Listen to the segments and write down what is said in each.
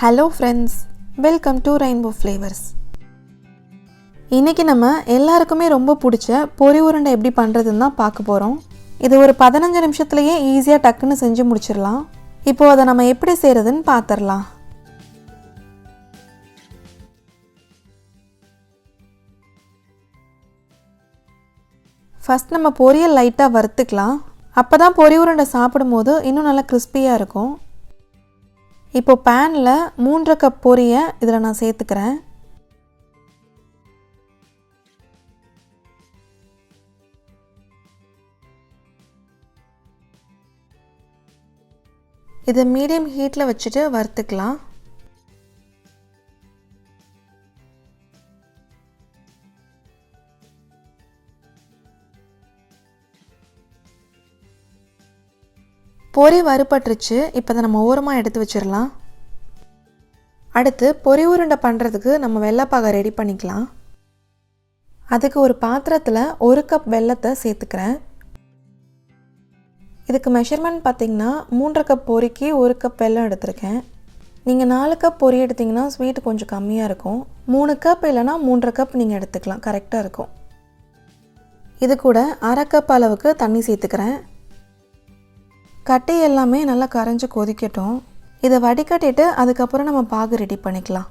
Hello friends, welcome to Rainbow Flavors. இன்னைக்கு நம்ம எல்லாருக்குமே ரொம்ப பிடிச்ச பொரி உருண்டை எப்படி பண்றதுன்னு தான் பார்க்க போறோம். இது ஒரு 15 நிமிஷத்துலயே ஈஸியா டக்குன்னு செஞ்சு முடிச்சிரலாம். இப்போ அதை நம்ம எப்படி செய்யறதுன்னு பார்த்தறலாம். ஃபர்ஸ்ட் நம்ம பொரியை லைட்டா வறுத்துக்கலாம். அப்பதான் பொரி உருண்டை சாப்பிடும்போது இன்னும் நல்லா கிறிஸ்பியா இருக்கும். இப்போ பேன்ல 3 கப் பொரியை இதில் நான் சேர்த்துக்கிறேன். இதை மீடியம் ஹீட்டில் வச்சுட்டு வறுத்துக்கலாம். பொரி வறுபட்டுருச்சு. இப்போ அதை நம்ம ஓரமாக எடுத்து வச்சிடலாம். அடுத்து பொரி உருண்டை பண்ணுறதுக்கு நம்ம வெள்ளைப்பாகை ரெடி பண்ணிக்கலாம். அதுக்கு ஒரு பாத்திரத்தில் 1 கப் வெல்லத்தை சேர்த்துக்கிறேன். இதுக்கு மெஷர்மெண்ட் பார்த்திங்கன்னா 3 கப் பொரிக்கு 1 கப் வெல்லம் எடுத்திருக்கேன். நீங்கள் 4 கப் பொரி எடுத்திங்கன்னா ஸ்வீட் கொஞ்சம் கம்மியாக இருக்கும். 3 கப் இல்லைனா 3.5 கப் நீங்கள் எடுத்துக்கலாம், கரெக்டாக இருக்கும். இது கூட 1/2 கப் அளவுக்கு தண்ணி சேர்த்துக்கிறேன். கட்டி எல்லாமே நல்லா கரைஞ்சி கொதிக்கட்டும். இதை வடிகட்டிட்டு அதுக்கப்புறம் நம்ம பாகு ரெடி பண்ணிக்கலாம்.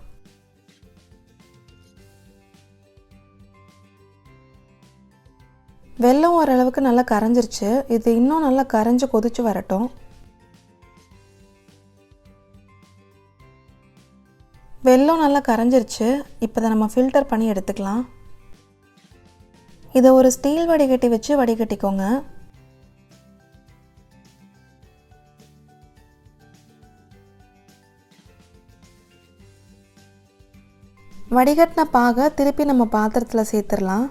வெல்லம் ஓரளவுக்கு நல்லா கரைஞ்சிருச்சு. இது இன்னும் நல்லா கரைஞ்சி கொதிச்சு வரட்டும். வெல்லம் நல்லா கரைஞ்சிருச்சு. இப்போ இதை நம்ம ஃபில்டர் பண்ணி எடுத்துக்கலாம். இதை ஒரு ஸ்டீல் வடிகட்டி வச்சு வடிகட்டிக்கோங்க. வடிகட்டின பாகை திருப்பி நம்ம பாத்திரத்தில் சேர்த்துடலாம்.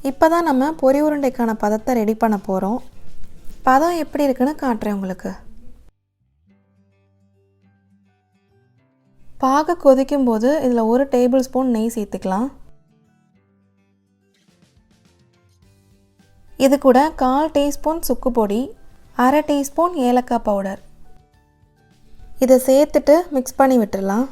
இப்போ தான் நம்ம பொரி உருண்டைக்கான பதத்தை ரெடி பண்ண போகிறோம். பதம் எப்படி இருக்குன்னு காட்டுறேன் உங்களுக்கு. பாகை கொதிக்கும் போது இதில் 1 டேபிள் ஸ்பூன் நெய் சேர்த்துக்கலாம். இது கூட 1/4 டீஸ்பூன் சுக்கு பொடி, 1/2 டீஸ்பூன் ஏலக்காய் பவுடர் இதை சேர்த்துட்டு மிக்ஸ் பண்ணி விட்டுடலாம்.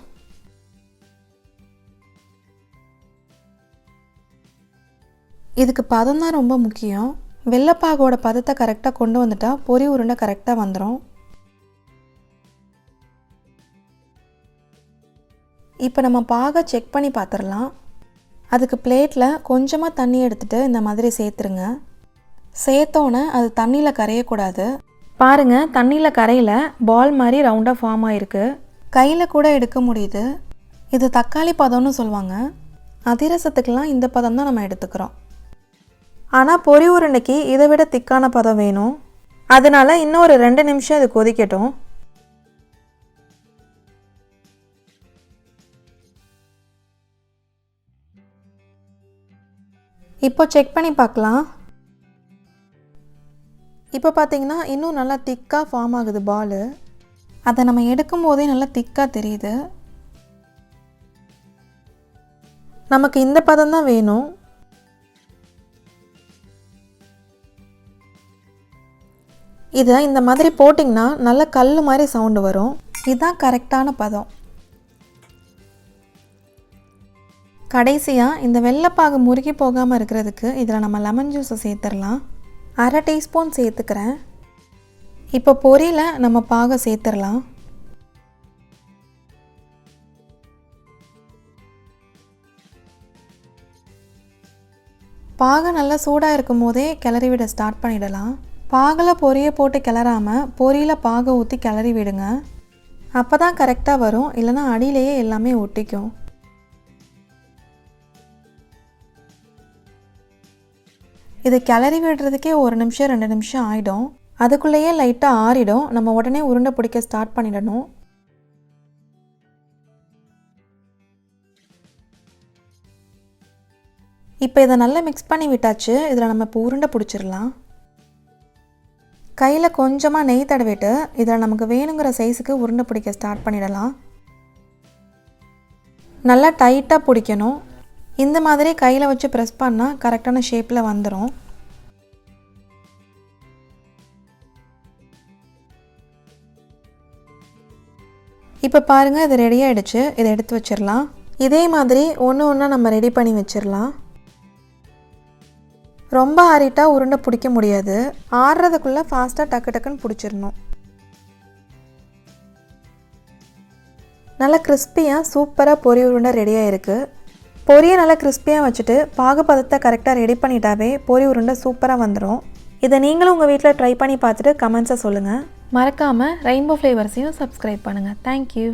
இதுக்கு பதம் தான் ரொம்ப முக்கியம். வெள்ளைப்பாகோட பதத்தை கரெக்டாக கொண்டு வந்துட்டால் பொரி உருண்டை கரெக்டாக வந்துடும். இப்போ நம்ம பாகை செக் பண்ணி பார்த்துடலாம். அதுக்கு பிளேட்டில் கொஞ்சமாக தண்ணி எடுத்துகிட்டு இந்த மாதிரி சேர்த்துருங்க. சேர்த்தோன்னே அது தண்ணியில் கரையக்கூடாது. பாருங்கள், தண்ணியில் கரையில் பால் மாதிரி ரவுண்டாக ஃபார்ம் ஆகிருக்கு. கையில் கூட எடுக்க முடியுது. இது தக்காளி பதம்னு சொல்லுவாங்க. அதிரசத்துக்கெல்லாம் இந்த பதம் தான் நம்ம எடுத்துக்கிறோம். ஆனால் பொரி உருண்டைக்கு இதை விட திக்கான பதம் வேணும். அதனால இன்னும் ஒரு 2 நிமிஷம் இது கொதிக்கட்டும். இப்போ செக் பண்ணி பார்க்கலாம். இப்போ பார்த்தீங்கன்னா இன்னும் நல்லா திக்காக ஃபார்ம் ஆகுது பால். அதை நம்ம எடுக்கும் போதே நல்லா திக்காக தெரியுது. நமக்கு இந்த பதம் தான் வேணும். இதை இந்த மாதிரி போட்டிங்கன்னா நல்ல கல் மாதிரி சவுண்டு வரும். இதுதான் கரெக்டான பதம். கடைசியாக இந்த வெள்ளைப்பாகு முறுகி போகாமல் இருக்கிறதுக்கு இதில் நம்ம லெமன் ஜூஸை சேர்த்துடலாம். 1/2 டீஸ்பூன் சேர்த்துக்கிறேன். இப்போ பொரியில் நம்ம பாகை சேர்த்துடலாம். பாகை நல்லா சூடாக இருக்கும் போதே கிளறி விட ஸ்டார்ட் பண்ணிடலாம். பாகில் பொரியை போட்டு கிளறாமல் பொரியில் பாகை ஊற்றி கிளறி விடுங்க. அப்போ தான் கரெக்டாக வரும். இல்லைனா அடியிலேயே எல்லாமே ஒட்டிக்கும். இது கிளறி விடுறதுக்கே 1 நிமிஷம் 2 நிமிஷம் ஆகிடும். அதுக்குள்ளேயே லைட்டாக ஆறிடும். நம்ம உடனே உருண்டை பிடிக்க ஸ்டார்ட் பண்ணிடணும். இப்போ இதை நல்லா மிக்ஸ் பண்ணி விட்டாச்சு. இதில் நம்ம இப்போ உருண்டை பிடிச்சிடலாம். கையில் கொஞ்சமாக நெய் தடவிட்டு இதில் நமக்கு வேணுங்கிற சைஸுக்கு உருண்டை பிடிக்க ஸ்டார்ட் பண்ணிடலாம். நல்லா டைட்டாக பிடிக்கணும். இந்த மாதிரி கையில் வச்சு ப்ரெஸ் பண்ணால் கரெக்டான ஷேப்பில் வந்துடும். இப்போ பாருங்கள் இது ரெடி ஆகிடுச்சு. இதை எடுத்து வச்சிடலாம். இதே மாதிரி ஒன்று ஒன்றா நம்ம ரெடி பண்ணி வச்சிடலாம். ரொம்ப ஆறிட்டா உருண்டை பிடிக்க முடியாது. ஆறுறதுக்குள்ளே ஃபாஸ்ட்டாக டக்கு டக்குன்னு பிடிச்சிடணும். நல்லா கிறிஸ்பியாக சூப்பராக பொரி உருண்டை ரெடியாக இருக்குது. பொரியை நல்லா கிறிஸ்பியாக வச்சுட்டு பாகுபதத்தை கரெக்டாக ரெடி பண்ணிட்டாவே பொரி உருண்டை சூப்பராக வந்துடும். இதை நீங்களும் உங்கள் வீட்டில் ட்ரை பண்ணி பார்த்துட்டு கமெண்ட்ஸை சொல்லுங்கள். மறக்காமல் ரெயின்போ ஃப்ளேவர்ஸையும் சப்ஸ்கிரைப் பண்ணுங்கள். தேங்க்யூ.